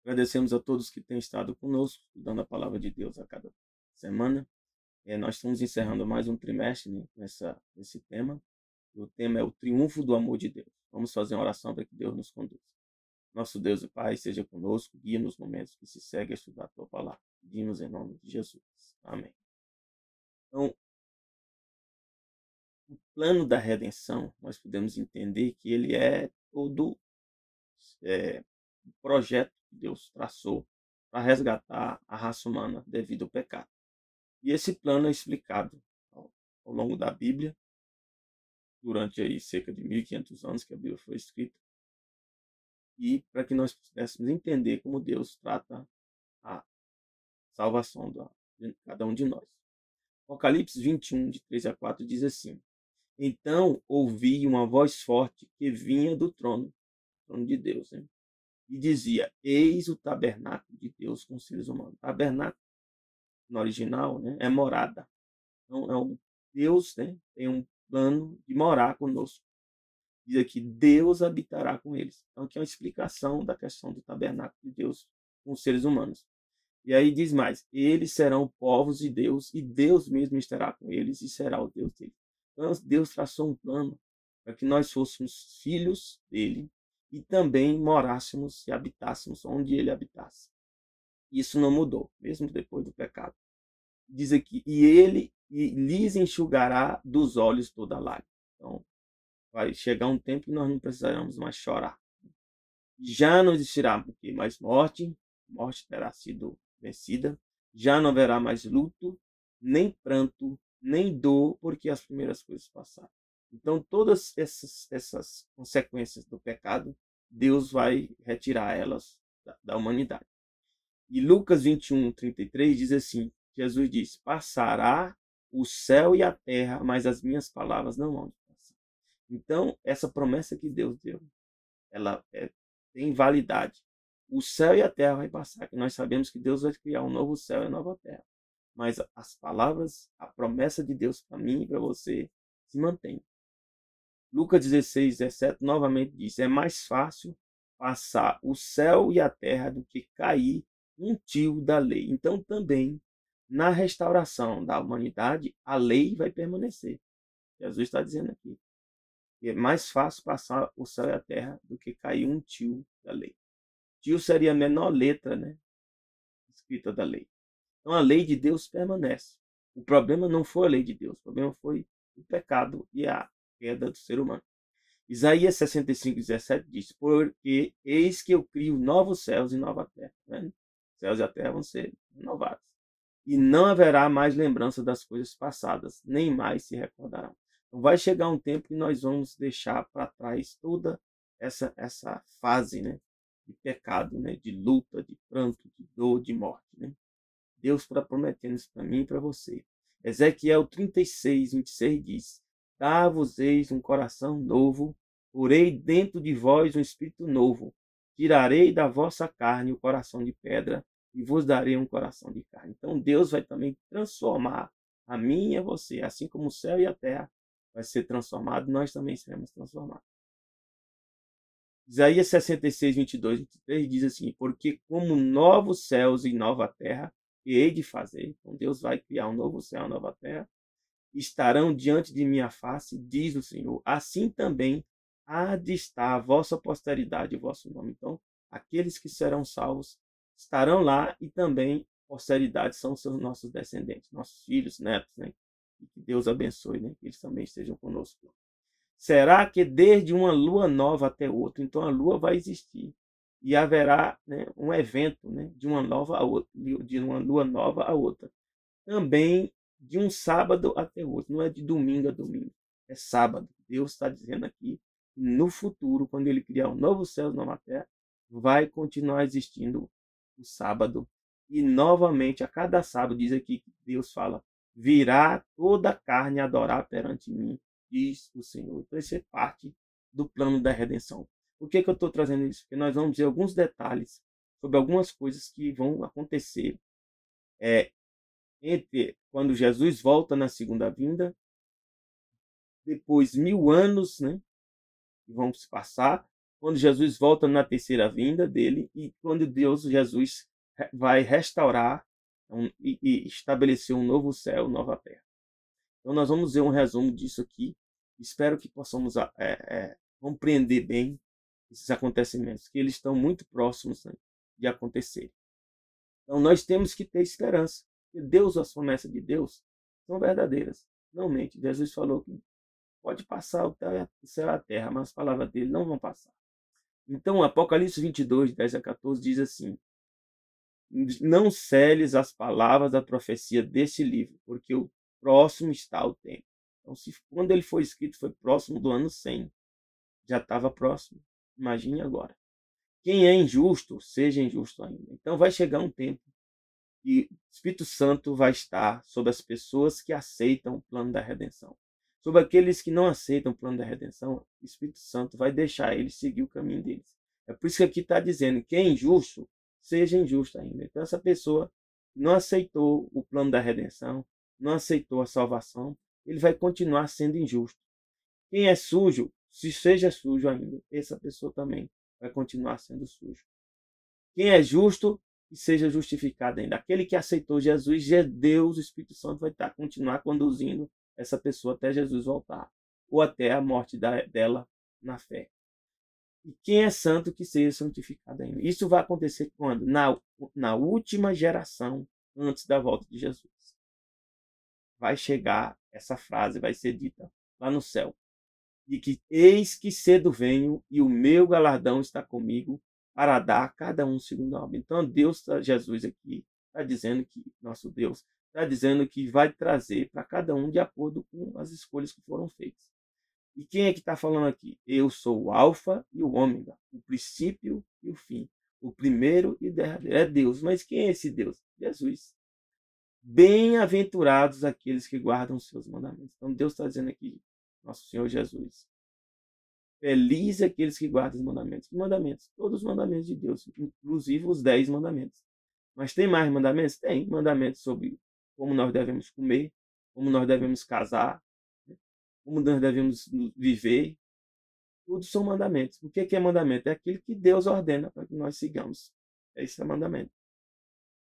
Agradecemos a todos que têm estado conosco, estudando a palavra de Deus a cada semana. Nós estamos encerrando mais um trimestre, né, nesse tema. O tema é o triunfo do amor de Deus. Vamos fazer uma oração para que Deus nos conduza. Nosso Deus e Pai, seja conosco, guia nos momentos que se segue a estudar a Tua palavra. Pedimos em nome de Jesus. Amém. Então, o plano da redenção, nós podemos entender que ele é todo o projeto que Deus traçou para resgatar a raça humana devido ao pecado. E esse plano é explicado ao longo da Bíblia, durante aí cerca de 1500 anos que a Bíblia foi escrita, e para que nós pudéssemos entender como Deus trata a salvação de cada um de nós. Apocalipse 21, de 3 a 4, diz assim: Então ouvi uma voz forte que vinha do trono de Deus, né? E dizia: Eis o tabernáculo de Deus com os seres humanos. Tabernáculo, no original, né, é morada. Então, Deus, né, tem um plano de morar conosco. Diz aqui: Deus habitará com eles. Então, aqui é uma explicação da questão do tabernáculo de Deus com os seres humanos. E aí diz mais: Eles serão povos de Deus, e Deus mesmo estará com eles e será o Deus deles. Então, Deus traçou um plano para que nós fôssemos filhos dele e também morássemos e habitássemos onde ele habitasse. Isso não mudou, mesmo depois do pecado. Diz aqui: e ele lhes enxugará dos olhos toda lágrima. Então, vai chegar um tempo que nós não precisaremos mais chorar. Já não existirá mais morte terá sido vencida. Já não haverá mais luto, nem pranto, nem dor, porque as primeiras coisas passaram. Então, todas essas consequências do pecado, Deus vai retirar elas da humanidade. E Lucas 21, 33 diz assim: Jesus disse: Passará o céu e a terra, mas as minhas palavras não vão passar. Então, essa promessa que Deus deu, ela tem validade. O céu e a terra vai passar, que nós sabemos que Deus vai criar um novo céu e uma nova terra. Mas as palavras, a promessa de Deus para mim e para você se mantém. Lucas 16, 17 novamente diz: É mais fácil passar o céu e a terra do que cair um tio da lei. Então, também, na restauração da humanidade, a lei vai permanecer. Jesus está dizendo aqui que é mais fácil passar o céu e a terra do que cair um tio da lei. Tio seria a menor letra, né, escrita da lei. Então, a lei de Deus permanece. O problema não foi a lei de Deus, o problema foi o pecado e a queda do ser humano. Isaías 65, 17 diz: Porque eis que eu crio novos céus e nova terra. Né? Céus e a terra vão ser renovados. E não haverá mais lembrança das coisas passadas, nem mais se recordarão. Então vai chegar um tempo que nós vamos deixar para trás toda essa fase, né, de pecado, né, de luta, de pranto, de dor, de morte. Né? Deus está prometendo isso para mim e para você. Ezequiel 36, 26 diz: Dar-vos-eis um coração novo, porei dentro de vós um espírito novo. Tirarei da vossa carne o coração de pedra e vos darei um coração de carne. Então Deus vai também transformar a mim e a você, assim como o céu e a terra vai ser transformado, nós também seremos transformados. Isaías 66, 22, 23 diz assim: Porque como novos céus e nova terra que hei de fazer, então Deus vai criar um novo céu e uma nova terra, estarão diante de minha face, diz o Senhor, assim também há de estar a vossa posteridade, o vosso nome. Então, aqueles que serão salvos estarão lá, e também posteridade são os nossos descendentes, nossos filhos, netos, né? E que Deus abençoe, né? Que eles também estejam conosco. Será que desde uma lua nova até outra, então a lua vai existir e haverá, né, um evento, né, de uma nova a outra, de uma lua nova a outra. Também de um sábado até outro, não é de domingo a domingo, é sábado. Deus está dizendo aqui que no futuro, quando ele criar um novo céu e nova terra, vai continuar existindo o sábado. E novamente, a cada sábado, diz aqui que Deus fala: virá toda a carne adorar perante mim, diz o Senhor. Então, isso é parte do plano da redenção. Por que eu estou trazendo isso? Porque nós vamos ver alguns detalhes sobre algumas coisas que vão acontecer entre quando Jesus volta na segunda vinda, depois 1000 anos, né, que vão se passar, quando Jesus volta na terceira vinda dele e quando Jesus vai restaurar e estabelecer um novo céu, nova terra. Então nós vamos ver um resumo disso aqui. Espero que possamos compreender bem esses acontecimentos, que eles estão muito próximos, né, de acontecer. Então nós temos que ter esperança, porque as promessas de Deus são verdadeiras, não mente. Jesus falou que pode passar o céu e a terra, mas as palavras dele não vão passar. Então, Apocalipse 22, 10 a 14 diz assim: não seles as palavras da profecia deste livro, porque o próximo está o tempo. Então, quando ele foi escrito, foi próximo do ano 100. Já estava próximo. Imagine agora. Quem é injusto, seja injusto ainda. Então, vai chegar um tempo que o Espírito Santo vai estar sobre as pessoas que aceitam o plano da redenção. Sobre aqueles que não aceitam o plano da redenção, o Espírito Santo vai deixar eles seguir o caminho deles. É por isso que aqui está dizendo que é injusto, seja injusto ainda. Então, essa pessoa não aceitou o plano da redenção, não aceitou a salvação, ele vai continuar sendo injusto. Quem é sujo, se seja sujo ainda, essa pessoa também vai continuar sendo sujo. Quem é justo, que seja justificado ainda. Aquele que aceitou Jesus, Deus, o Espírito Santo vai continuar conduzindo essa pessoa até Jesus voltar, ou até a morte dela na fé. E quem é santo, que seja santificado ainda. Isso vai acontecer quando? Na última geração, antes da volta de Jesus. Vai chegar essa frase, vai ser dita lá no céu. De que eis que cedo venho e o meu galardão está comigo para dar a cada um segundo a obra. Então Jesus aqui está dizendo que, nosso Deus, está dizendo que vai trazer para cada um de acordo com as escolhas que foram feitas. E quem é que está falando aqui? Eu sou o alfa e o ômega, o princípio e o fim, o primeiro e o derradeiro. É Deus. Mas quem é esse Deus? Jesus. Bem-aventurados aqueles que guardam os seus mandamentos. Então Deus está dizendo aqui, nosso Senhor Jesus. Feliz aqueles que guardam os mandamentos. Que mandamentos? Todos os mandamentos de Deus, inclusive os 10 mandamentos. Mas tem mais mandamentos? Tem mandamentos sobre como nós devemos comer, como nós devemos casar, como nós devemos viver. Tudo são mandamentos. O que é mandamento? É aquilo que Deus ordena para que nós sigamos. Esse é o mandamento.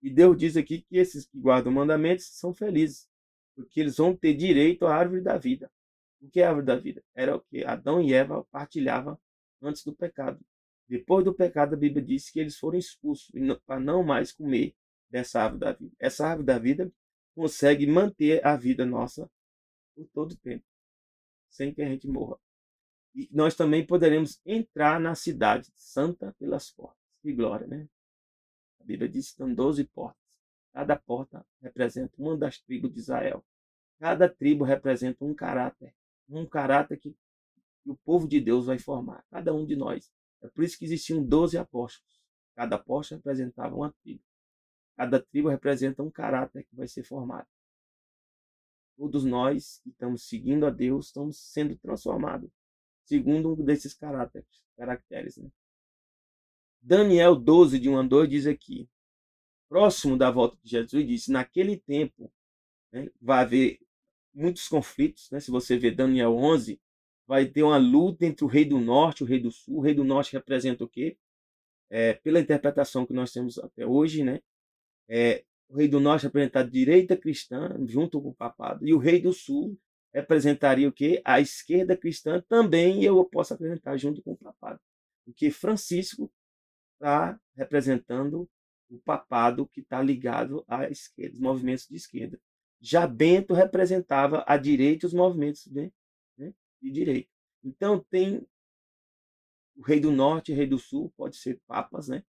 E Deus diz aqui que esses que guardam mandamentos são felizes, porque eles vão ter direito à árvore da vida. O que é a árvore da vida? Era o que Adão e Eva partilhavam antes do pecado. Depois do pecado, a Bíblia diz que eles foram expulsos para não mais comer dessa árvore da vida. Essa árvore da vida consegue manter a vida nossa por todo o tempo, sem que a gente morra. E nós também poderemos entrar na cidade santa pelas portas. Que glória, né? A Bíblia diz que são 12 portas. Cada porta representa uma das tribos de Israel. Cada tribo representa um caráter que o povo de Deus vai formar, cada um de nós. É por isso que existiam 12 apóstolos. Cada apóstolo representava uma tribo. Cada tribo representa um caráter que vai ser formado. Todos nós que estamos seguindo a Deus, estamos sendo transformados segundo um desses caracteres. Né? Daniel 12, de 1 a 2, diz aqui, próximo da volta de Jesus, diz, naquele tempo, né, vai haver muitos conflitos. Né? Se você ver Daniel 11, vai ter uma luta entre o rei do norte e o rei do sul. O rei do norte representa o quê? Pela interpretação que nós temos até hoje, né? O rei do norte representa a direita cristã, junto com o papado, e o rei do sul representaria o quê? A esquerda cristã também, e eu posso apresentar junto com o papado. Porque Francisco está representando o papado que está ligado à esquerda, os movimentos de esquerda. Já Bento representava a direita e os movimentos de direita. Então tem o rei do norte e o rei do sul, pode ser papas, né?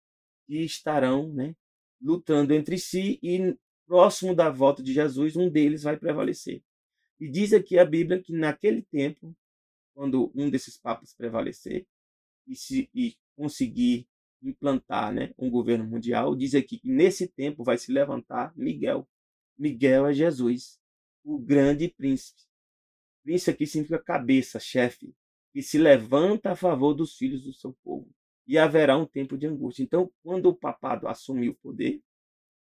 Que estarão, né, lutando entre si e próximo da volta de Jesus, um deles vai prevalecer. E diz aqui a Bíblia que naquele tempo, quando um desses papas prevalecer e conseguir implantar, né, um governo mundial, diz aqui que nesse tempo vai se levantar Miguel. Miguel é Jesus, o grande príncipe. Príncipe aqui significa cabeça, chefe, que se levanta a favor dos filhos do seu povo. E haverá um tempo de angústia. Então, quando o papado assumir o poder,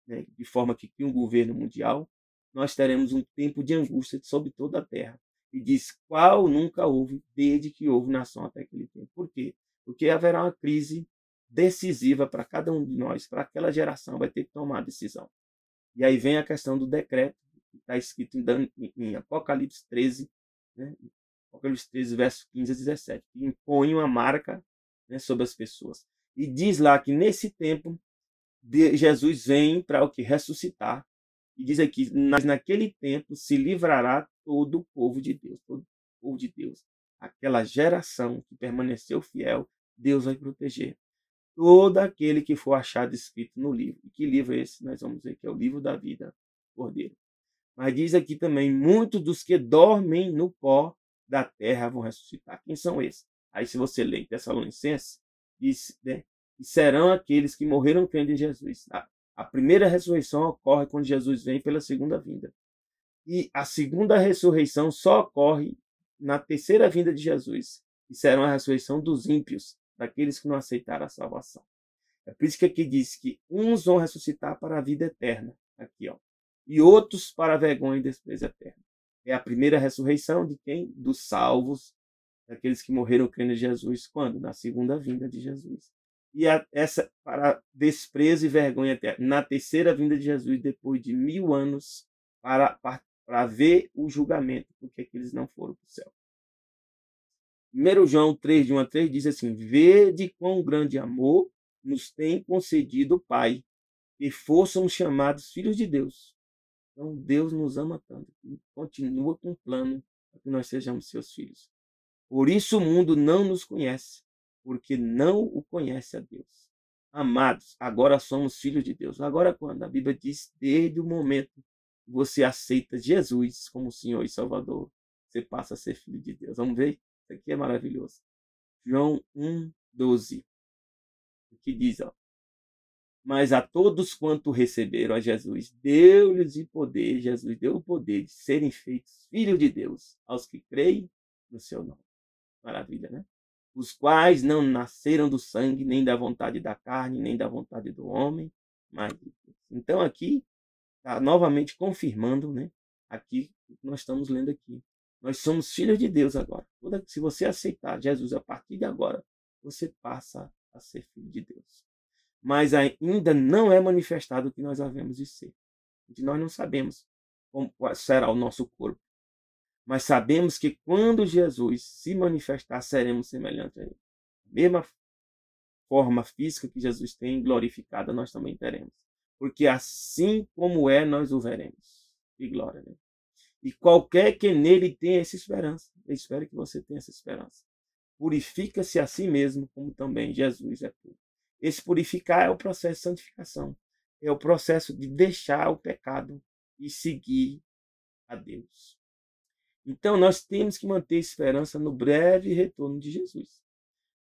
né, de forma que cria um governo mundial, nós teremos um tempo de angústia sobre toda a terra. E diz, qual nunca houve, desde que houve nação até aquele tempo. Por quê? porque haverá uma crise decisiva para cada um de nós, para aquela geração vai ter que tomar a decisão. E aí vem a questão do decreto, que está escrito em Apocalipse 13, né? Apocalipse 13, verso 15 a 17, que impõe uma marca, né, sobre as pessoas. E diz lá que nesse tempo, Jesus vem para o que? Ressuscitar. E diz aqui, mas naquele tempo se livrará todo o povo de Deus, todo o povo de Deus. Aquela geração que permaneceu fiel, Deus vai proteger. Todo aquele que for achado escrito no livro. E que livro é esse? Nós vamos ver que é o livro da vida, Cordeiro. Mas diz aqui também, muitos dos que dormem no pó da terra vão ressuscitar. Quem são esses? Aí se você ler em Tessalonicenses, diz, né, que serão aqueles que morreram crendo em Jesus. A primeira ressurreição ocorre quando Jesus vem pela segunda vinda. E a segunda ressurreição só ocorre na terceira vinda de Jesus, que será a ressurreição dos ímpios, daqueles que não aceitaram a salvação. É por isso que aqui diz que uns vão ressuscitar para a vida eterna, aqui, ó, e outros para a vergonha e desprezo eterno. É a primeira ressurreição de quem? Dos salvos, daqueles que morreram crendo em Jesus. Quando? Na segunda vinda de Jesus. E essa para desprezo e vergonha eterna, na terceira vinda de Jesus, depois de 1000 anos, para ver o julgamento, porque eles não foram para o céu. 1 João 3, de 1 a 3, diz assim, vede quão grande amor nos tem concedido o Pai, que fôssemos chamados filhos de Deus. Então, Deus nos ama tanto, e continua com um plano para que nós sejamos seus filhos. Por isso o mundo não nos conhece, porque não o conhece a Deus. Amados, agora somos filhos de Deus. Agora quando? A Bíblia diz, desde o momento que você aceita Jesus como Senhor e Salvador, você passa a ser filho de Deus. Vamos ver? Isso aqui é maravilhoso. João 1:12. O que diz, ó. Mas a todos quanto receberam a Jesus, deu-lhes o poder, Jesus deu o poder de serem feitos filhos de Deus, aos que creem no seu nome. Maravilha, né? Os quais não nasceram do sangue, nem da vontade da carne, nem da vontade do homem, mas de Deus. Então aqui está novamente confirmando, né? Aqui o que nós estamos lendo aqui. Nós somos filhos de Deus agora. Se você aceitar Jesus a partir de agora, você passa a ser filho de Deus. Mas ainda não é manifestado o que nós havemos de ser. Nós não sabemos como será o nosso corpo. Mas sabemos que quando Jesus se manifestar, seremos semelhantes a ele. A mesma forma física que Jesus tem, glorificada, nós também teremos. Porque assim como é, nós o veremos. Que glória, né? E qualquer que nele tenha essa esperança, eu espero que você tenha essa esperança, purifica-se a si mesmo, como também Jesus é puro. Esse purificar é o processo de santificação. É o processo de deixar o pecado e seguir a Deus. Então, nós temos que manter esperança no breve retorno de Jesus.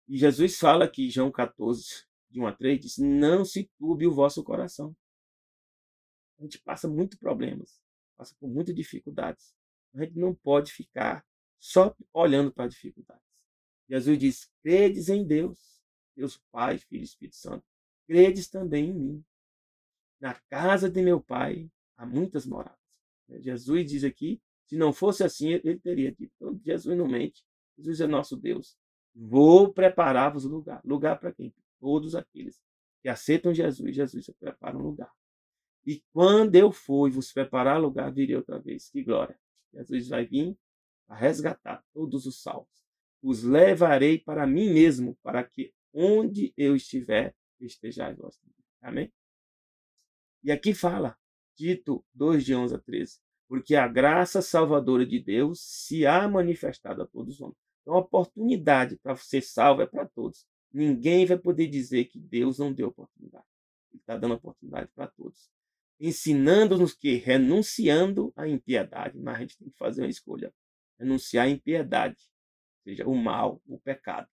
E Jesus fala aqui, João 14, de 1 a 3, diz, não se turbe o vosso coração. A gente passa muitos problemas, passa por muitas dificuldades. A gente não pode ficar só olhando para as dificuldades. Jesus diz, credes em Deus. Deus Pai, Filho e Espírito Santo, credes também em mim. Na casa de meu Pai há muitas moradas. Jesus diz aqui, se não fosse assim, ele teria dito. Então, Jesus não mente. Jesus é nosso Deus. Vou preparar-vos lugar. Lugar para quem? Todos aqueles que aceitam Jesus. Jesus prepara um lugar. E quando eu for e vos preparar lugar, virei outra vez. Que glória. Jesus vai vir a resgatar todos os salvos. Os levarei para mim mesmo, para que onde eu estiver, estejais vós também. Amém? E aqui fala, Tito 2, de 11 a 13, porque a graça salvadora de Deus se há manifestado a todos os homens. Então, a oportunidade para ser salvo é para todos. Ninguém vai poder dizer que Deus não deu oportunidade. Ele está dando oportunidade para todos. Ensinando-nos que, renunciando à impiedade, mas a gente tem que fazer uma escolha. Renunciar à impiedade, ou seja, o mal, o pecado.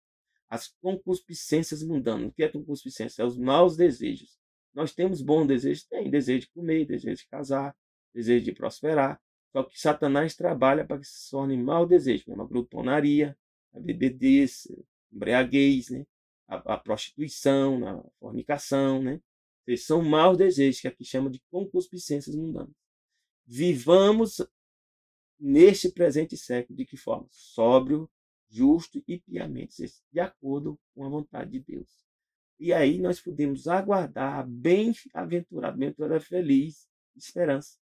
As concupiscências mundanas. O que é concupiscência? É os maus desejos. Nós temos bons desejos? Tem desejo de comer, desejo de casar, desejo de prosperar. Só que Satanás trabalha para que se torne mau desejo, como a glutonaria, a bebedez, embriaguez, né? a prostituição, a fornicação. Né? Esses são maus desejos, que aqui chama de concupiscências mundanas. Vivamos neste presente século de que forma? Sóbrio, justo e piamente, de acordo com a vontade de Deus. E aí nós podemos aguardar bem-aventurado, bem-aventurado é feliz, esperança.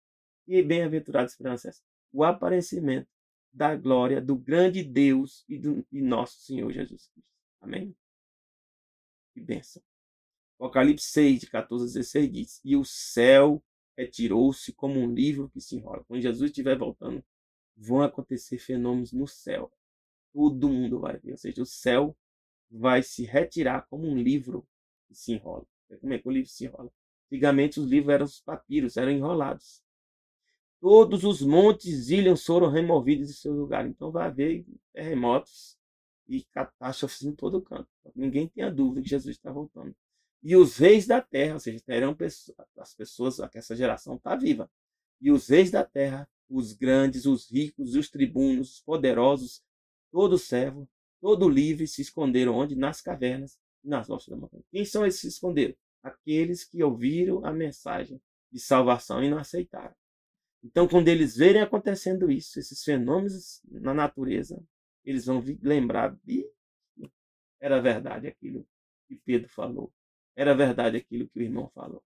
E bem-aventurado esperança é essa? O aparecimento da glória do grande Deus e nosso Senhor Jesus Cristo. Amém? Que bênção. Apocalipse 6, de 14 a 16 diz: E o céu retirou-se como um livro que se enrola. Quando Jesus estiver voltando, vão acontecer fenômenos no céu. Todo mundo vai ver. Ou seja, o céu vai se retirar como um livro que se enrola. Como é que o livro se enrola? Antigamente os livros eram os papiros, eram enrolados. Todos os montes e ilhas foram removidos de seu lugar. Então vai haver terremotos e catástrofes em todo canto. Ninguém tenha dúvida que Jesus está voltando. E os reis da terra, ou seja, terão as pessoas, essa geração está viva. E os reis da terra, os grandes, os ricos, os tribunos, os poderosos, todo servo, todo livre, se esconderam onde? Nas cavernas e nas rochas da montanha. Quem são esses que se esconderam? Aqueles que ouviram a mensagem de salvação e não aceitaram. Então, quando eles verem acontecendo isso, esses fenômenos na natureza, eles vão lembrar de era verdade aquilo que Pedro falou. Era verdade aquilo que o irmão falou.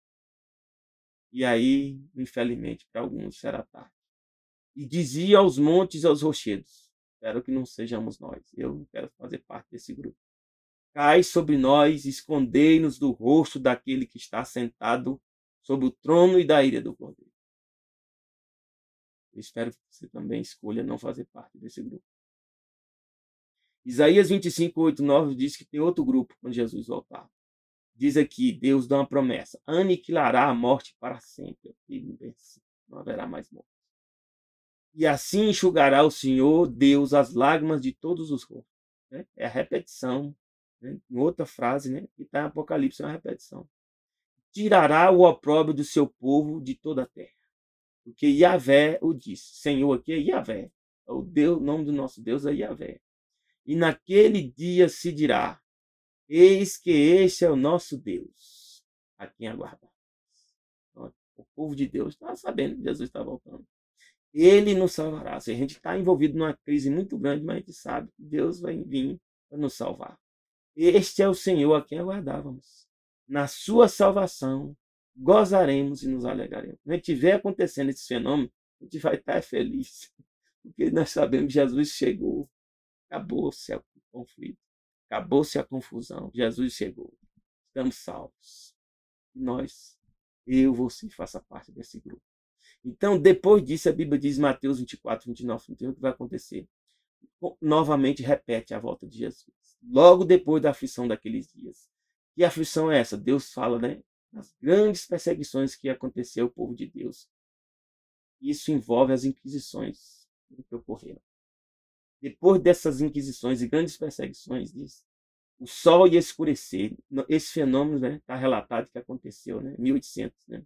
E aí, infelizmente, para alguns será tarde. E dizia aos montes e aos rochedos: espero que não sejamos nós. Eu não quero fazer parte desse grupo. Cai sobre nós, escondei-nos do rosto daquele que está sentado sobre o trono e da ira do Cordeiro. Eu espero que você também escolha não fazer parte desse grupo. Isaías 25, 8, 9 diz que tem outro grupo quando Jesus voltar. Diz aqui, Deus dá uma promessa: aniquilará a morte para sempre. Não haverá mais morte. E assim enxugará o Senhor Deus as lágrimas de todos os rostos. É a repetição. Em outra frase, que está em Apocalipse, é uma repetição. Tirará o opróbrio do seu povo de toda a terra. Porque Yahvé o disse. Senhor aqui é Yahvé. O nome do nosso Deus é Yahvé. E naquele dia se dirá: eis que este é o nosso Deus, a quem aguardamos. O povo de Deus está sabendo que Jesus está voltando. Ele nos salvará. Se a gente está envolvido numa crise muito grande, mas a gente sabe que Deus vai vir para nos salvar. Este é o Senhor a quem aguardávamos. Na sua salvação, gozaremos e nos alegraremos. Quando a gente vê acontecendo esse fenômeno, a gente vai estar feliz. Porque nós sabemos que Jesus chegou. Acabou-se o conflito. Acabou-se a confusão. Jesus chegou. Estamos salvos. Você faça parte desse grupo. Então, depois disso, a Bíblia diz, Mateus 24, 29, 31, o que vai acontecer? Novamente repete a volta de Jesus. Logo depois da aflição daqueles dias. Que aflição é essa? Deus fala, das grandes perseguições que aconteceu ao povo de Deus. Isso envolve as inquisições que ocorreram. Depois dessas inquisições e grandes perseguições, diz, o sol ia escurecer. Esse fenômeno está relatado que aconteceu em 1800,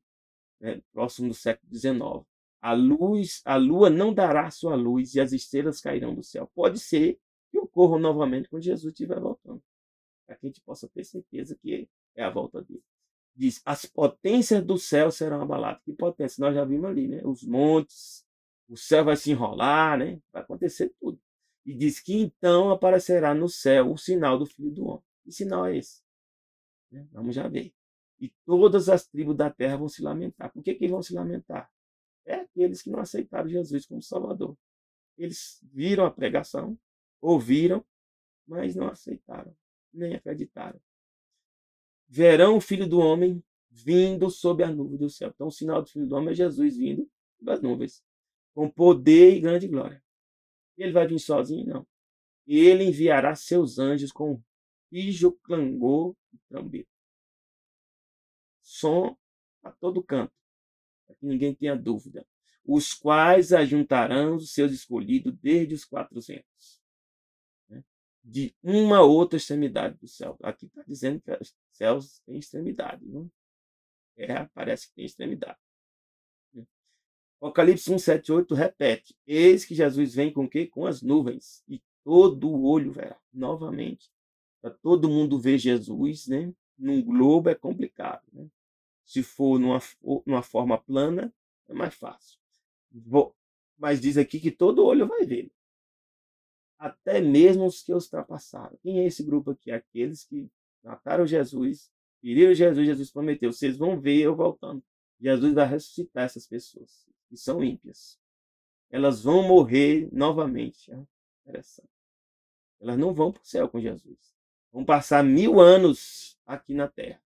próximo do século XIX. A lua não dará sua luz e as estrelas cairão do céu. Pode ser que ocorra novamente quando Jesus estiver voltando, para que a gente possa ter certeza que é a volta dele. Diz, as potências do céu serão abaladas. Que potência? Nós já vimos ali, os montes, o céu vai se enrolar, vai acontecer tudo. E diz que então aparecerá no céu o sinal do Filho do Homem. Que sinal é esse? Vamos já ver. E todas as tribos da terra vão se lamentar. Por que vão se lamentar? É aqueles que não aceitaram Jesus como Salvador. Eles viram a pregação, ouviram, mas não aceitaram, nem acreditaram. Verão o Filho do Homem vindo sob a nuvem do céu. Então o sinal do Filho do Homem é Jesus vindo das nuvens, com poder e grande glória. Ele vai vir sozinho? Não. Ele enviará seus anjos com rijo, clangor e trombeta. Som a todo canto, para que ninguém tenha dúvida. Os quais ajuntarão os seus escolhidos desde os 400, de uma outra extremidade do céu. Aqui está dizendo que os céus têm extremidade. Parece que tem extremidade. Apocalipse 1, 7, 8 repete: eis que Jesus vem com o quê? Com as nuvens, e todo o olho verá. Novamente, para todo mundo ver Jesus, num globo é complicado. Se for numa forma plana, é mais fácil. Mas diz aqui que todo olho vai ver. até mesmo os que os ultrapassaram. Quem é esse grupo aqui? Aqueles que mataram Jesus, feriram Jesus. Jesus prometeu: vocês vão ver eu voltando. Jesus vai ressuscitar essas pessoas que são ímpias. Elas vão morrer novamente. Interessante. Elas não vão para o céu com Jesus. Vão passar 1000 anos aqui na terra.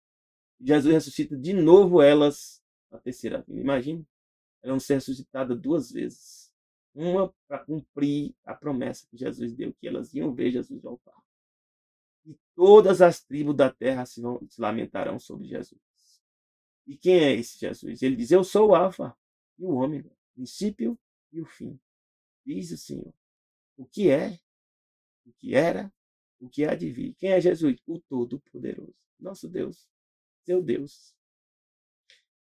Jesus ressuscita de novo elas na terceira vinda. Imagine, elas vão ser ressuscitadas 2 vezes. Uma para cumprir a promessa que Jesus deu, que elas iam ver Jesus voltar. E todas as tribos da terra se lamentarão sobre Jesus. E quem é esse Jesus? Ele diz: eu sou o Alfa e o Ômega, o princípio e o fim. Diz o Senhor. O que é, o que era, o que há de vir. Quem é Jesus? O Todo-Poderoso. Nosso Deus, seu Deus.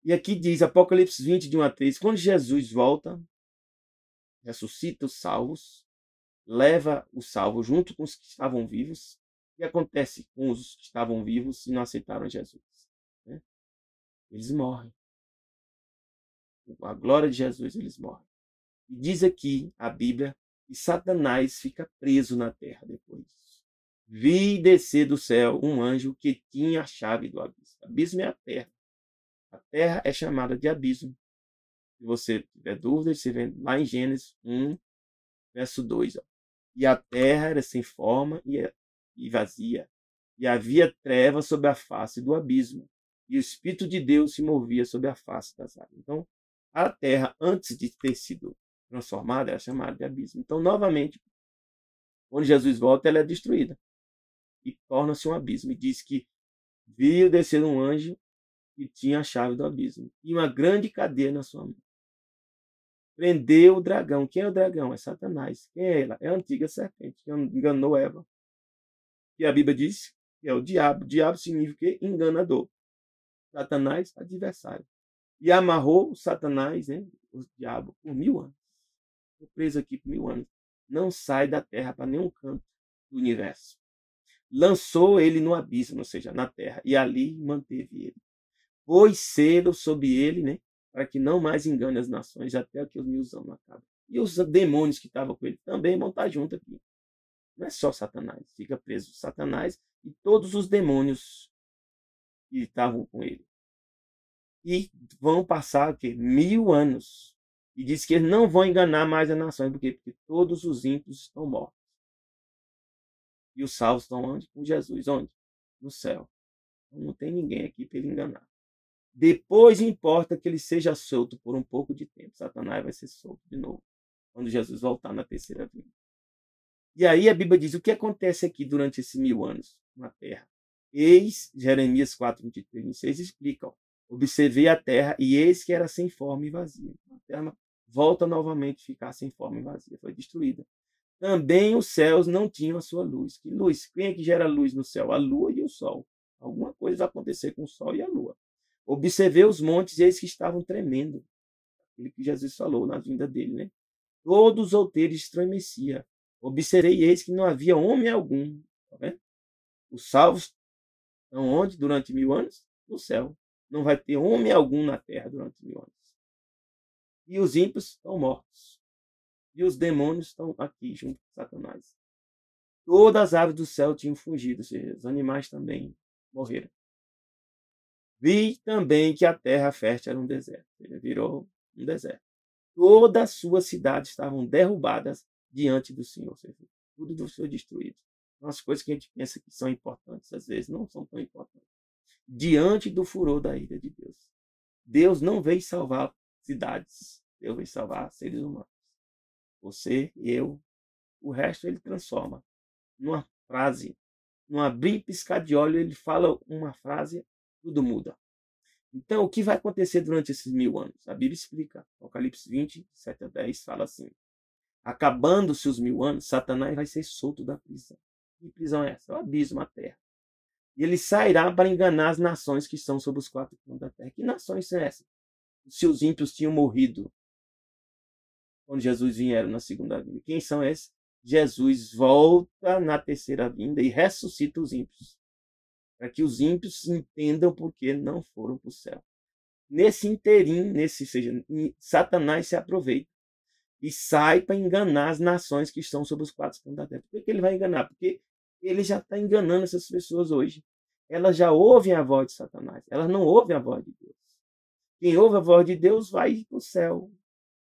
E aqui diz, Apocalipse 20, de 1 a 3, quando Jesus volta, ressuscita os salvos, leva os salvos junto com os que estavam vivos. O que acontece com os que estavam vivos e não aceitaram Jesus? Né? Eles morrem. Com a glória de Jesus, eles morrem. E diz aqui a Bíblia que Satanás fica preso na terra depois disso. Vi descer do céu um anjo que tinha a chave do abismo. Abismo é a terra. A terra é chamada de abismo. Se você tiver dúvida, você vê lá em Gênesis 1, verso 2. Ó. E a terra era sem forma e vazia. E havia trevas sobre a face do abismo. E o Espírito de Deus se movia sobre a face das águas. Então, a terra, antes de ter sido transformada, era chamada de abismo. Então, novamente, quando Jesus volta, ela é destruída. E torna-se um abismo. E diz que viu descer um anjo que tinha a chave do abismo. E uma grande cadeia na sua mão. Prendeu o dragão. Quem é o dragão? É Satanás. Quem é ela? É a antiga serpente que enganou Eva. E a Bíblia diz que é o diabo. Diabo significa enganador. Satanás, adversário. E amarrou Satanás, né, o diabo, por 1000 anos. Estou preso aqui por 1000 anos. Não sai da terra para nenhum canto do universo. Lançou ele no abismo, ou seja, na terra, e ali manteve ele. Pôs selo sobre ele, né, para que não mais engane as nações, até que os 1000 anos acabem. E os demônios que estavam com ele também vão estar junto aqui. Não é só Satanás, fica preso Satanás e todos os demônios que estavam com ele. E vão passar o quê? 1000 anos. E diz que eles não vão enganar mais as nações. Por quê? Porque todos os ímpios estão mortos. E os salvos estão onde? Com Jesus. Onde? No céu. Então, não tem ninguém aqui para ele enganar. Depois importa que ele seja solto por um pouco de tempo. Satanás vai ser solto de novo. Quando Jesus voltar na terceira vinda. E aí a Bíblia diz o que acontece aqui durante esses 1000 anos na terra. Eis, Jeremias 4, 23, 26 explica. Ó, observei a terra e eis que era sem forma e vazia. A terra volta novamente a ficar sem forma e vazia. Foi destruída. Também os céus não tinham a sua luz. Que luz? Quem é que gera luz no céu? A lua e o sol. Alguma coisa vai acontecer com o sol e a lua. Observei os montes e eis que estavam tremendo. Aquilo que Jesus falou na vinda dele, né? Todos os outeiros estremeciam. Observei eis que não havia homem algum. Tá vendo? Os salvos estão onde durante 1000 anos? No céu. Não vai ter homem algum na terra durante 1000 anos. E os ímpios estão mortos. E os demônios estão aqui junto com Satanás. Todas as aves do céu tinham fugido, ou seja, os animais também morreram. Vi também que a terra fértil era um deserto. Ele virou um deserto. Todas as suas cidades estavam derrubadas diante do Senhor. Ou seja, tudo foi destruído. As coisas que a gente pensa que são importantes, às vezes não são tão importantes. Diante do furor da ira de Deus. Deus não veio salvar cidades. Deus veio salvar seres humanos. Você, eu, o resto ele transforma. Numa frase, num abrir e piscar de olho, ele fala uma frase, tudo muda. Então, o que vai acontecer durante esses 1000 anos? A Bíblia explica. Apocalipse 20, 7 a 10, fala assim. Acabando-se os 1000 anos, Satanás vai ser solto da prisão. Que prisão é essa? É o abismo, a terra. E ele sairá para enganar as nações que estão sob os 4 cantos da terra. Que nações são essas? Se os ímpios tinham morrido quando Jesus vieram na segunda vinda. Quem são esses? Jesus volta na terceira vinda e ressuscita os ímpios. Para que os ímpios entendam por que não foram para o céu. Nesse inteirinho, seja, Satanás se aproveita. e sai para enganar as nações que estão sob os quatro cantos da terra. Por que ele vai enganar? Porque ele já está enganando essas pessoas hoje. Elas já ouvem a voz de Satanás. Elas não ouvem a voz de Deus. Quem ouve a voz de Deus vai para o céu.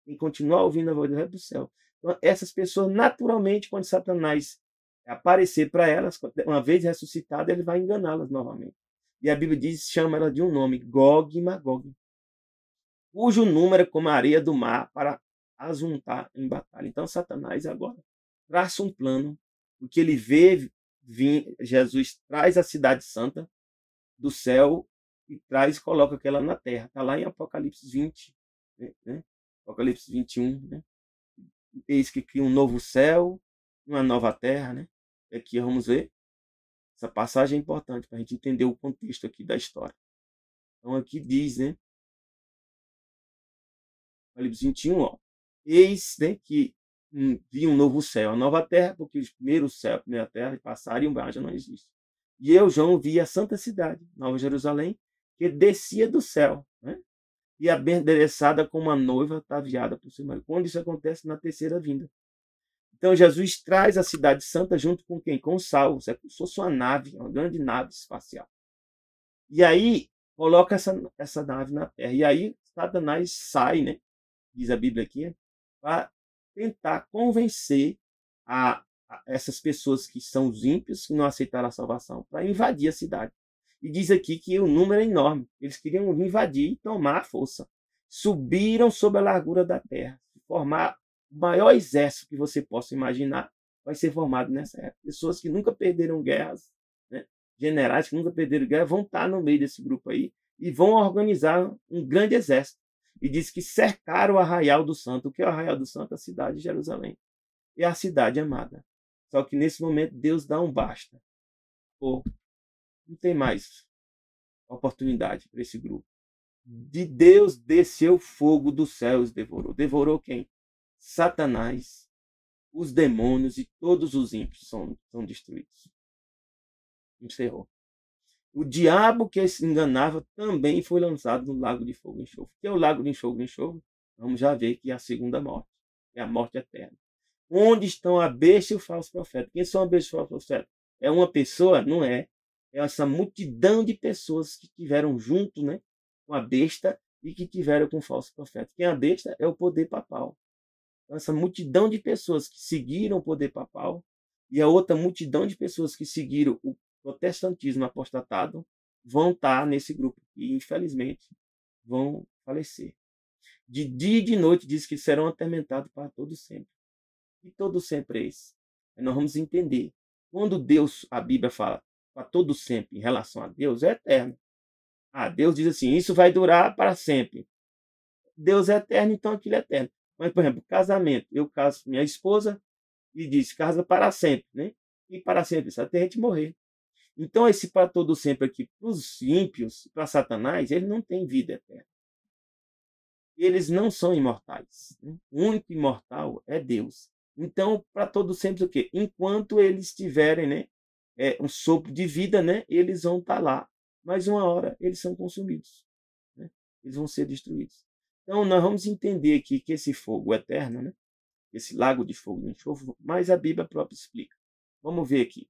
Quem continuar ouvindo a voz de Deus vai para o céu. Então, essas pessoas, naturalmente, quando Satanás aparecer para elas, uma vez ressuscitada, ele vai enganá-las novamente. E a Bíblia diz, chama ela de um nome, Gog e Magog, cujo número é como a areia do mar para as juntar em batalha. Então, Satanás agora traça um plano, porque ele vê Jesus traz a cidade santa do céu e coloca aquela na terra. Está lá em Apocalipse 20, né? Apocalipse 21, né? Eis que cria um novo céu, uma nova terra, né? Aqui vamos ver. Essa passagem é importante para a gente entender o contexto aqui da história. Então aqui diz, né? Apocalipse 21, ó. Eis, né, que vi um novo céu, uma nova terra, porque os primeiros céus, a primeira terra passaram e já não existe. E eu, João, vi a santa cidade, Nova Jerusalém, que descia do céu, né? E abençoada como uma noiva ataviada por seu marido. Quando isso acontece? Na terceira vinda. Então Jesus traz a cidade santa junto com quem? Com os salvos. É como se fosse uma nave, uma grande nave espacial. E aí coloca essa nave na terra. E aí Satanás sai, né? Diz a Bíblia aqui, para tentar convencer a essas pessoas que são os ímpios, que não aceitaram a salvação, para invadir a cidade. E diz aqui que o número é enorme. Eles queriam invadir e tomar a força. Subiram sobre a largura da terra. Formar o maior exército que você possa imaginar vai ser formado nessa época. Pessoas que nunca perderam guerras, né? Generais que nunca perderam guerra, vão estar no meio desse grupo aí e vão organizar um grande exército. E diz que cercaram o Arraial do Santo. O que é o Arraial do Santo? A cidade de Jerusalém. É a cidade amada. Só que nesse momento Deus dá um basta. Pô, não tem mais oportunidade para esse grupo. De Deus desceu fogo dos céus, devorou. Devorou quem? Satanás, os demônios e todos os ímpios são destruídos. Encerrou. O diabo que se enganava também foi lançado no lago de fogo e enxofre. O que é o lago de fogo e enxofre? Vamos já ver que é a segunda morte. É a morte eterna. Onde estão a besta e o falso profeta? Quem são a besta e o falso profeta? É uma pessoa? Não é. É essa multidão de pessoas que tiveram junto, né, com a besta e que tiveram com o falso profeta. Quem é a besta? É o poder papal. Então, essa multidão de pessoas que seguiram o poder papal e a outra multidão de pessoas que seguiram o protestantismo apostatado vão estar nesse grupo e, infelizmente, vão falecer. De dia e de noite diz que serão atormentados para todo sempre. E todo sempre é esse. Nós vamos entender. Quando Deus, a Bíblia fala para todo sempre em relação a Deus, é eterno. Deus diz assim, isso vai durar para sempre. Deus é eterno, então aquilo é eterno. Mas, por exemplo, casamento. Eu caso com minha esposa e diz, casa para sempre, né? E para sempre, isso até a gente morrer. Então, esse para todo sempre aqui, para os ímpios, para Satanás, ele não tem vida eterna. Eles não são imortais. Né? O único imortal é Deus. Então, para todo sempre o quê? Enquanto eles tiverem, né, um sopro de vida, né, eles vão estar lá. Mas uma hora eles são consumidos. Né? Eles vão ser destruídos. Então, nós vamos entender aqui que esse fogo eterno, né, esse lago de fogo e enxofre, mas a Bíblia própria explica. Vamos ver aqui.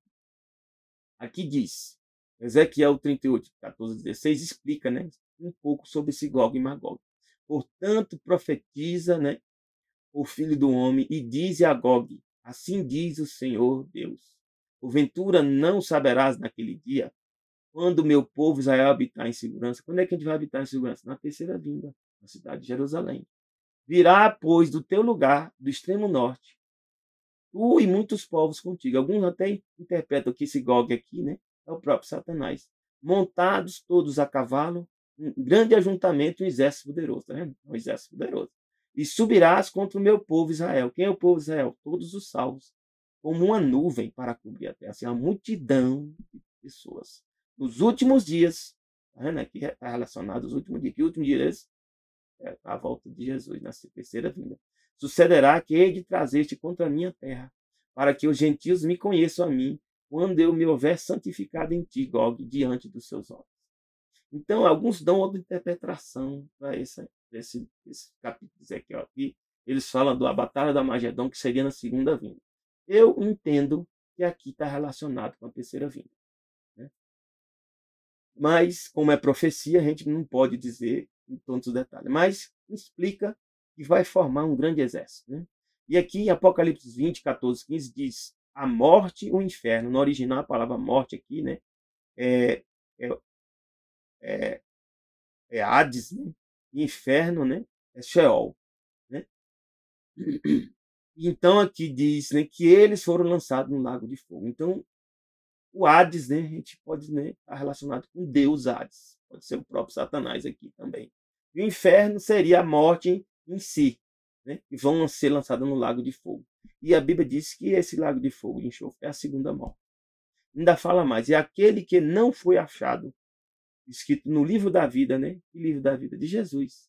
Aqui diz, Ezequiel 38, 14, 16, explica, né, um pouco sobre esse Gog e Magog. Portanto, profetiza, né, o filho do homem e diz a Gog, assim diz o Senhor Deus. Porventura não saberás naquele dia, quando o meu povo Israel habitar em segurança. Quando é que a gente vai habitar em segurança? Na terceira vinda, na cidade de Jerusalém. Virá, pois, do teu lugar, do extremo norte, tu e muitos povos contigo. Alguns até interpretam que esse Gog aqui, né, é o próprio Satanás. Montados todos a cavalo, um grande ajuntamento, um exército poderoso. Tá vendo? Um exército poderoso. E subirás contra o meu povo Israel. Quem é o povo Israel? Todos os salvos. Como uma nuvem para cobrir a terra. Assim, uma multidão de pessoas. Nos últimos dias, tá vendo? Aqui está relacionado aos últimos dias. Que últimos dias é a volta de Jesus, na terceira vinda. Sucederá que hei de trazer-te contra a minha terra, para que os gentios me conheçam a mim, quando eu me houver santificado em ti, Gog, diante dos seus olhos. Então, alguns dão outra interpretação para esse capítulo de Ezequiel aqui. eles falam da batalha da Magedon, que seria na segunda vinda. Eu entendo que aqui está relacionado com a terceira vinda, né? Mas, como é profecia, a gente não pode dizer em todos os detalhes. Mas explica que vai formar um grande exército, né? E aqui em Apocalipse 20, 14, 15 diz a morte e o inferno. No original, a palavra morte aqui, né? É, é, é, é Hades, né? E inferno, né? É Sheol, né? Então aqui diz, né, que eles foram lançados no lago de fogo. Então o Hades, né, a gente pode, né, estar relacionado com Deus Hades. Pode ser o próprio Satanás aqui também. E o inferno seria a morte em si, né, que vão ser lançados no lago de fogo. E a Bíblia diz que esse lago de fogo, de enxofre, é a segunda morte. Ainda fala mais, é aquele que não foi achado, escrito no livro da vida, né? O livro da vida de Jesus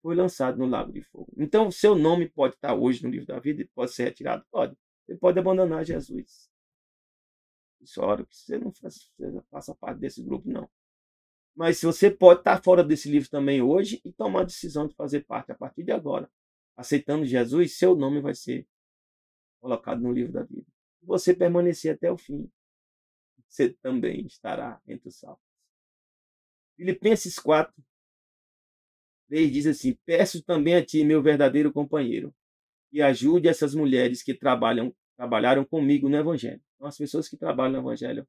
foi lançado no lago de fogo. Então, o seu nome pode estar hoje no livro da vida e pode ser retirado? Pode. Você pode abandonar Jesus. Isso é hora que você não faça parte desse grupo, não. Mas se você pode estar fora desse livro também hoje e tomar a decisão de fazer parte a partir de agora. Aceitando Jesus, seu nome vai ser colocado no livro da vida. Se você permanecer até o fim, você também estará entre os salvos. Filipenses 4, 3 diz assim: peço também a ti, meu verdadeiro companheiro, que ajude essas mulheres que trabalharam comigo no Evangelho. Então, as pessoas que trabalham no Evangelho,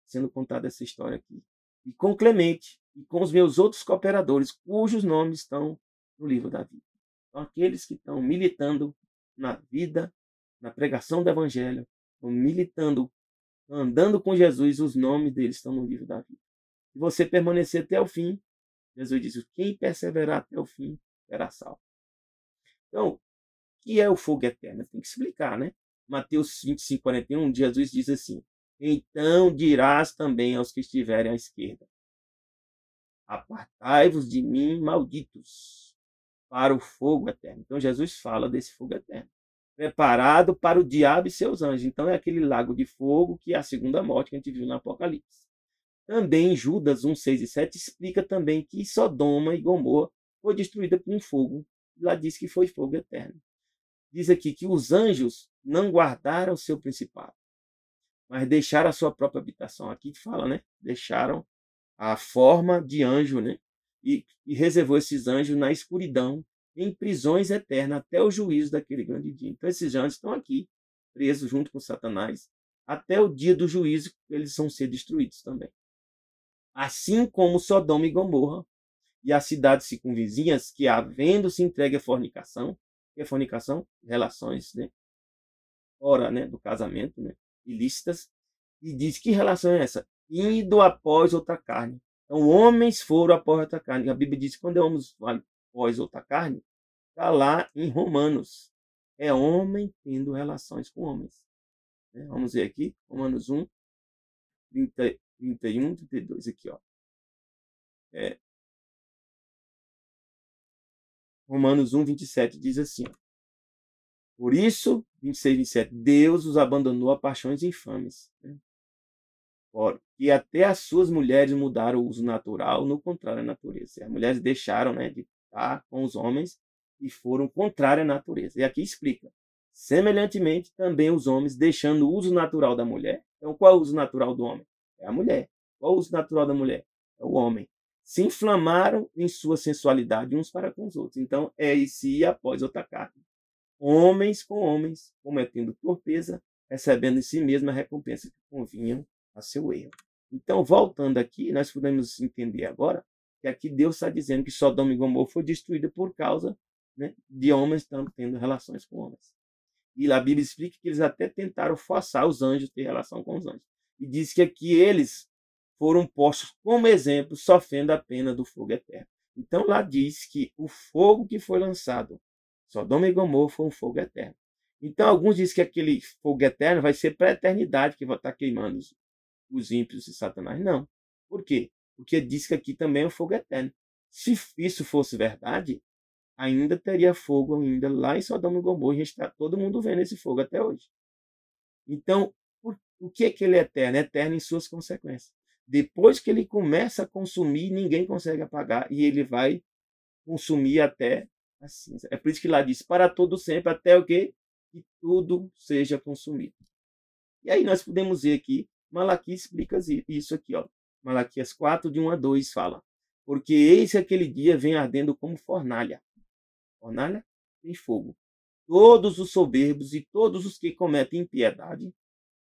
sendo contada essa história aqui. E com Clemente e com os meus outros cooperadores, cujos nomes estão no livro da vida. Então, aqueles que estão militando na vida, na pregação do Evangelho, estão militando, andando com Jesus, os nomes deles estão no livro da vida. Se você permanecer até o fim, Jesus diz: quem perseverar até o fim será salvo. Então, o que é o fogo eterno? Tem que explicar, né? Mateus 25, 41, Jesus diz assim: então dirás também aos que estiverem à esquerda: apartai-vos de mim, malditos, para o fogo eterno. Então Jesus fala desse fogo eterno, preparado para o diabo e seus anjos. Então é aquele lago de fogo que é a segunda morte que a gente viu no Apocalipse. Também Judas 1, 6 e 7 explica também que Sodoma e Gomorra foi destruída por um fogo. Lá diz que foi fogo eterno. Diz aqui que os anjos não guardaram seu principado, mas deixaram a sua própria habitação. Aqui fala, né? Deixaram a forma de anjo, né? E reservou esses anjos na escuridão, em prisões eternas, até o juízo daquele grande dia. Então, esses anjos estão aqui, presos junto com Satanás, até o dia do juízo, eles vão ser destruídos também. Assim como Sodoma e Gomorra e as cidades circunvizinhas, que havendo-se entregue à fornicação, que é fornicação, relações, né? Fora, né, do casamento, né, ilícitas, e diz que relação é essa? Indo após outra carne. Então, homens foram após outra carne. A Bíblia diz que quando é homens após outra carne, está lá em Romanos. É homem tendo relações com homens. Né? Vamos ver aqui, Romanos 1, 30, 31, 32 aqui, ó. Romanos 1, 27 diz assim, ó: por isso, 26, 27, Deus os abandonou a paixões infames, né? E até as suas mulheres mudaram o uso natural, no contrário à natureza. As mulheres deixaram, né, de estar com os homens e foram contrárias à natureza. E aqui explica. Semelhantemente, também os homens, deixando o uso natural da mulher. Então, qual é o uso natural do homem? É a mulher. Qual é o uso natural da mulher? É o homem. Se inflamaram em sua sensualidade uns para com os outros. Então, é esse após outra carne. Homens com homens, cometendo torpeza, recebendo em si mesma a recompensa que convinham a seu erro. Então, voltando aqui, nós podemos entender agora que aqui Deus está dizendo que Sodoma e Gomorra foi destruída por causa, né, de homens tendo relações com homens. E a Bíblia explica que eles até tentaram forçar os anjos a ter relação com os anjos. E diz que aqui eles foram postos como exemplo, sofrendo a pena do fogo eterno. Então, lá diz que o fogo que foi lançado, Sodoma e Gomorra, foi um fogo eterno. Então, alguns dizem que aquele fogo eterno vai ser para a eternidade, que vai estar queimando os ímpios e Satanás. Não. Por quê? Porque diz que aqui também é um fogo eterno. Se isso fosse verdade, ainda teria fogo ainda lá em Sodoma e Gomorra. A gente está todo mundo vendo esse fogo até hoje. Então, o que é que ele é eterno? É eterno em suas consequências. Depois que ele começa a consumir, ninguém consegue apagar e ele vai consumir até Assim, é por isso que lá diz, para todo sempre, até o quê? Que tudo seja consumido. E aí nós podemos ver aqui, Malaquias explica isso aqui, ó. Malaquias 4, de 1 a 2, fala. Porque eis que aquele dia vem ardendo como fornalha. Fornalha tem fogo. Todos os soberbos e todos os que cometem impiedade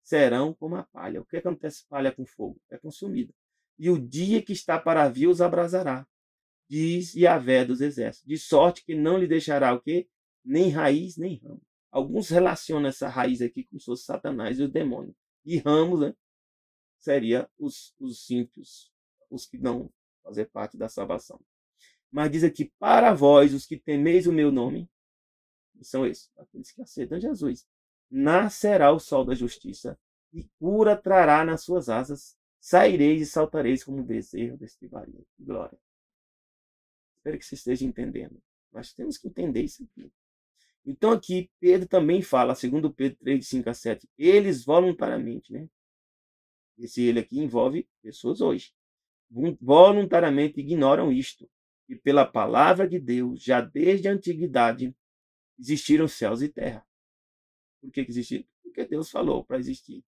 serão como a palha. O que acontece palha com fogo? É consumida. E o dia que está para vir os abrasará, diz Yahvé dos exércitos, de sorte que não lhe deixará o quê? Nem raiz, nem ramo. Alguns relacionam essa raiz aqui com os Satanás e os demônios. E ramos, né, seria os ímpios, os que não fazer parte da salvação. Mas diz aqui, para vós, os que temeis o meu nome, são esses, aqueles que aceitam Jesus, nascerá o sol da justiça, e cura trará nas suas asas, saireis e saltareis como um bezerro deste vario. Glória. Espero que você esteja entendendo. Nós temos que entender isso aqui. Então aqui Pedro também fala, segundo Pedro 3, 5 a 7, eles voluntariamente, né? Esse ele aqui envolve pessoas hoje. Voluntariamente ignoram isto, e pela palavra de Deus, já desde a antiguidade, existiram céus e terra. Por que existiram? Porque Deus falou para existir.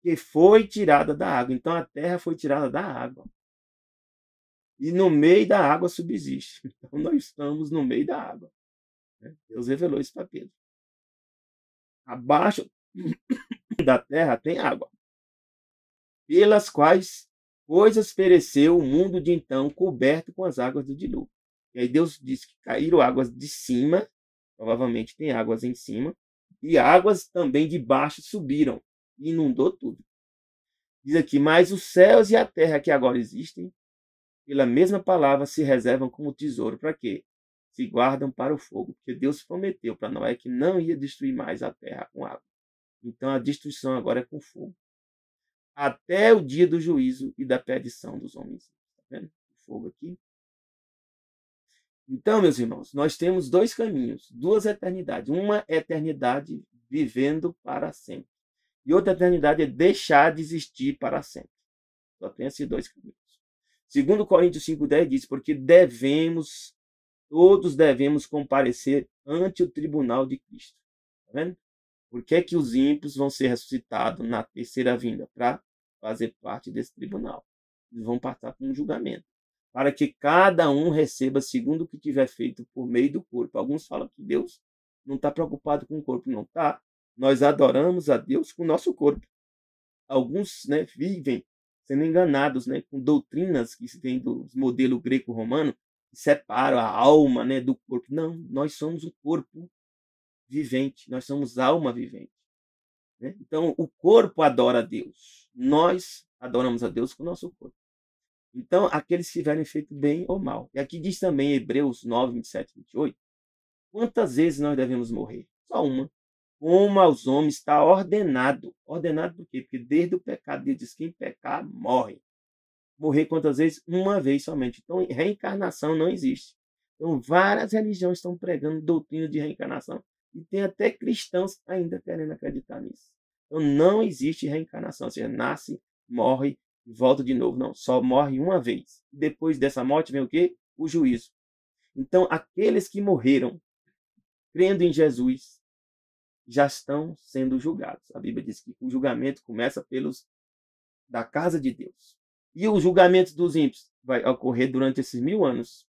Que foi tirada da água. Então a terra foi tirada da água. E no meio da água subsiste. Então nós estamos no meio da água. Deus revelou isso para Pedro. Abaixo da terra tem água, pelas quais coisas pereceu o mundo de então, coberto com as águas do dilúvio. E aí Deus disse que caíram águas de cima, provavelmente tem águas em cima, e águas também de baixo subiram e inundou tudo. Diz aqui, mas os céus e a terra que agora existem, pela mesma palavra, se reservam como tesouro. Para quê? Se guardam para o fogo, porque Deus prometeu para Noé que não ia destruir mais a terra com água. Então a destruição agora é com fogo. Até o dia do juízo e da perdição dos homens. Está vendo? O fogo aqui. Então, meus irmãos, nós temos dois caminhos, duas eternidades. Uma eternidade vivendo para sempre. E outra eternidade é deixar de existir para sempre. Só tem esses dois caminhos. Segundo Coríntios 5,10 diz, porque todos devemos comparecer ante o tribunal de Cristo. Está vendo? Por que que os ímpios vão ser ressuscitados na terceira vinda? Para fazer parte desse tribunal. Eles vão passar por um julgamento. Para que cada um receba segundo o que tiver feito por meio do corpo. Alguns falam que Deus não está preocupado com o corpo. Não está. Nós adoramos a Deus com o nosso corpo. Alguns, né, vivem sendo enganados, né, com doutrinas que se tem do modelo greco-romano, que separam a alma, né, do corpo. Não, nós somos o corpo vivente, nós somos alma vivente. Né? Então, o corpo adora a Deus. Nós adoramos a Deus com o nosso corpo. Então, aqueles que tiverem feito bem ou mal. E aqui diz também, Hebreus 9, 27 e 28, quantas vezes nós devemos morrer? Só uma. Como aos homens está ordenado. Ordenado por quê? Porque desde o pecado, Deus diz, quem pecar, morre. Morrer quantas vezes? Uma vez somente. Então, reencarnação não existe. Então, várias religiões estão pregando doutrina de reencarnação. E tem até cristãos ainda querendo acreditar nisso. Então, não existe reencarnação. Ou seja, nasce, morre e volta de novo. Não, só morre uma vez. Depois dessa morte vem o quê? O juízo. Então, aqueles que morreram crendo em Jesus já estão sendo julgados. A Bíblia diz que o julgamento começa pelos da casa de Deus. E o julgamento dos ímpios vai ocorrer durante esses 1000 anos,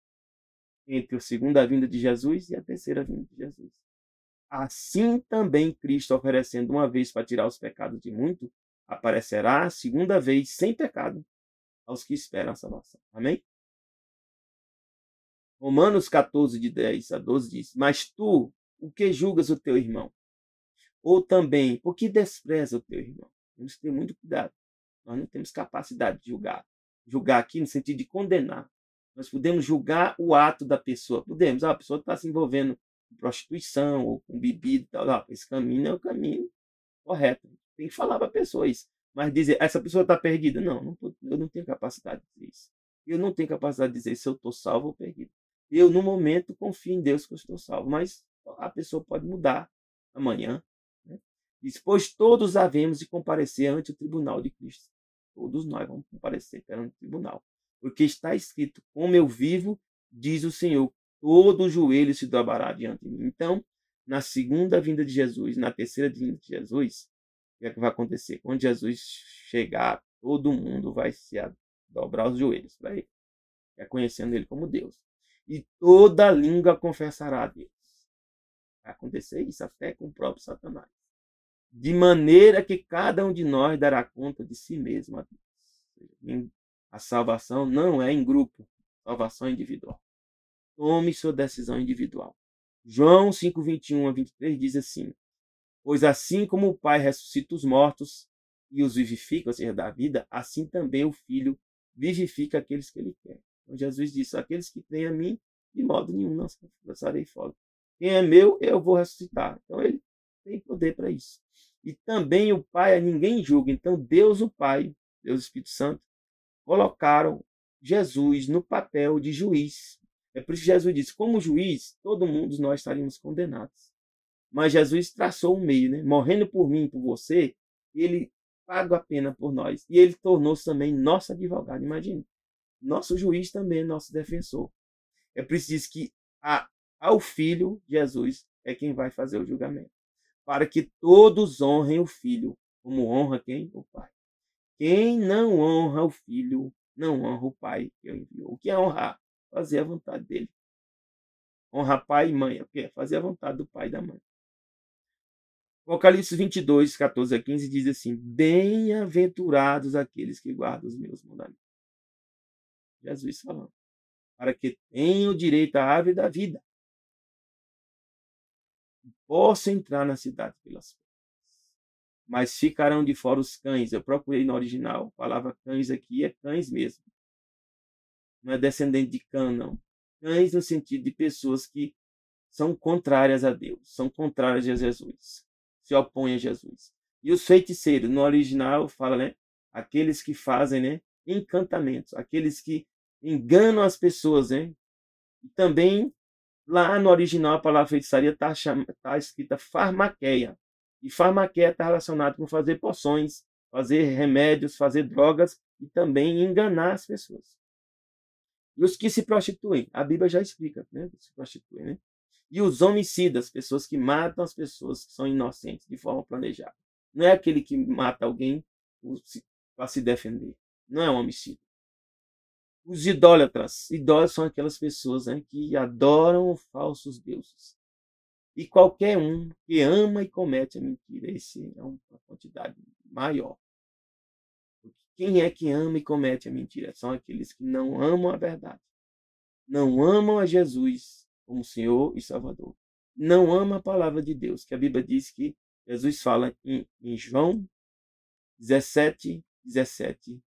entre a segunda vinda de Jesus e a terceira vinda de Jesus. Assim também Cristo, oferecendo uma vez para tirar os pecados de muito, aparecerá a segunda vez sem pecado aos que esperam a salvação. Amém? Romanos 14, de 10 a 12 diz, mas tu, o que julgas o teu irmão? Ou também, por que despreza o teu irmão? Temos que ter muito cuidado. Nós não temos capacidade de julgar. Julgar aqui no sentido de condenar. Nós podemos julgar o ato da pessoa. Podemos. A pessoa está se envolvendo com prostituição ou com bebida e tal. Esse caminho é o caminho correto. Tem que falar para a pessoa isso. Mas dizer, essa pessoa está perdida? Não, eu não tenho capacidade de dizer isso. Eu não tenho capacidade de dizer se eu estou salvo ou perdido. Eu, no momento, confio em Deus que eu estou salvo. Mas a pessoa pode mudar amanhã. Né? Diz, pois todos havemos de comparecer ante o tribunal de Cristo. Todos nós vamos comparecer perante o tribunal. Porque está escrito, como eu vivo, diz o Senhor, todo joelho se dobrará diante de mim. Então, na segunda vinda de Jesus, na terceira vinda de Jesus, o que é que vai acontecer? Quando Jesus chegar, todo mundo vai se dobrar os joelhos, vai reconhecendo ele como Deus. E toda língua confessará a Deus. Vai acontecer isso até com o próprio Satanás. De maneira que cada um de nós dará conta de si mesmo a Deus. A salvação não é em grupo, salvação é individual. Tome sua decisão individual. João 5, 21 a 23 diz assim: pois assim como o Pai ressuscita os mortos e os vivifica, ou seja, dá vida, assim também o Filho vivifica aqueles que ele quer. Então Jesus disse: aqueles que creem a mim, de modo nenhum não se lançarei fora. Quem é meu, eu vou ressuscitar. Então ele tem poder para isso. E também o Pai a ninguém julga. Então Deus, o Pai, Deus, o Espírito Santo, colocaram Jesus no papel de juiz. É por isso que Jesus disse: como juiz, todo mundo nós estaríamos condenados. Mas Jesus traçou um meio, né? Morrendo por mim e por você, ele paga a pena por nós. E ele tornou-se também nosso advogado. Imagine, nosso juiz também é nosso defensor. É preciso que ao Filho, Jesus, é quem vai fazer o julgamento. Para que todos honrem o Filho, como honra quem? O Pai. Quem não honra o Filho, não honra o Pai que o enviou. O que é honrar? Fazer a vontade dele. Honrar pai e mãe, é o quê? Fazer a vontade do pai e da mãe. Apocalipse 22, 14 a 15 diz assim: bem-aventurados aqueles que guardam os meus mandamentos. Jesus falando. Para que tenham direito à árvore da vida. E possam entrar na cidade pelas portas. Mas ficarão de fora os cães. Eu procurei no original. A palavra cães aqui é cães mesmo. Não é descendente de cã, não. Cães no sentido de pessoas que são contrárias a Deus. São contrárias a Jesus. Se opõem a Jesus. E os feiticeiros, no original, fala, né? Aqueles que fazem, né, encantamentos. Aqueles que enganam as pessoas, né? E também, lá no original, a palavra feitiçaria está escrita farmaqueia. E farmaqueia está relacionado com fazer poções, fazer remédios, fazer drogas e também enganar as pessoas. E os que se prostituem, a Bíblia já explica, né? Se prostituem, né? E os homicidas, pessoas que matam as pessoas que são inocentes de forma planejada. Não é aquele que mata alguém para se defender. Não é um homicídio. Os idólatras. Idólatras são aquelas pessoas, né, que adoram falsos deuses. E qualquer um que ama e comete a mentira. Esse é uma quantidade maior. Quem é que ama e comete a mentira? São aqueles que não amam a verdade. Não amam a Jesus como Senhor e Salvador. Não amam a palavra de Deus, que a Bíblia diz que Jesus fala em João 17, 17.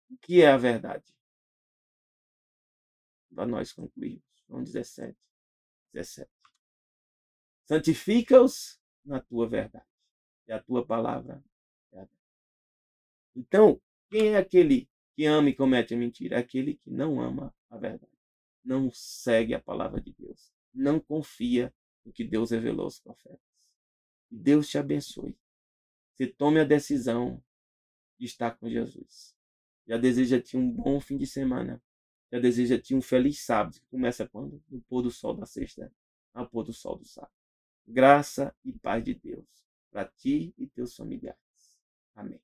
O que é a verdade? Para nós concluirmos. João 17, 17. Santifica-os na tua verdade. E a tua palavra é a verdade. Então, quem é aquele que ama e comete a mentira? É aquele que não ama a verdade. Não segue a palavra de Deus. Não confia no que Deus revelou aos profetas. Que Deus te abençoe. Você tome a decisão de estar com Jesus. Já deseja-te um bom fim de semana. Já deseja-te um feliz sábado. Que começa quando? No pôr do sol da sexta, ao pôr do sol do sábado. Graça e paz de Deus para ti e teus familiares. Amém.